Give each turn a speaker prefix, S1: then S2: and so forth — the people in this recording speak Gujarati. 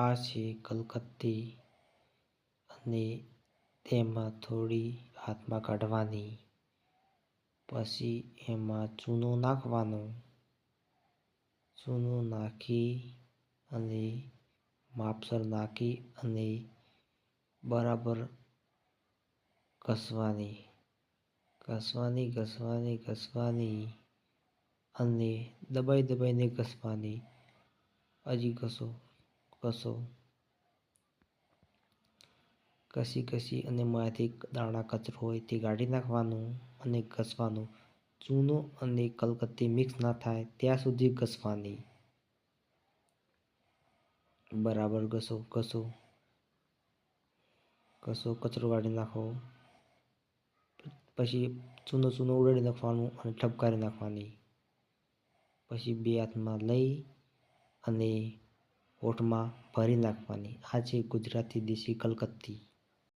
S1: આ છે કલકત્તી અને તેમાં થોડી હાથમાં કાઢવાની. પછી એમાં ચૂનો નાખવાનો. ચૂનો નાખી અને માપસર નાખી અને બરાબર ઘસવાની અને દબાઈને ઘસવાની. હજી ઘસી અને એમાંથી દાણા કચરો હોય તે કાઢી નાખવાનું અને ઘસવાનું. ચૂનો અને કલકત્તી મિક્સ ના થાય ત્યાં સુધી ઘસવાની. બરાબર ઘસો, કચરો કાઢી નાખો. પછી ચૂનો ઉડાડી નાખવાનું અને ઠપકારી નાખવાની. પછી બે હાથમાં લઈ અને હોઠમાં ભરી નાખવાની. આ છે ગુજરાતી દેશી કલકત્તી.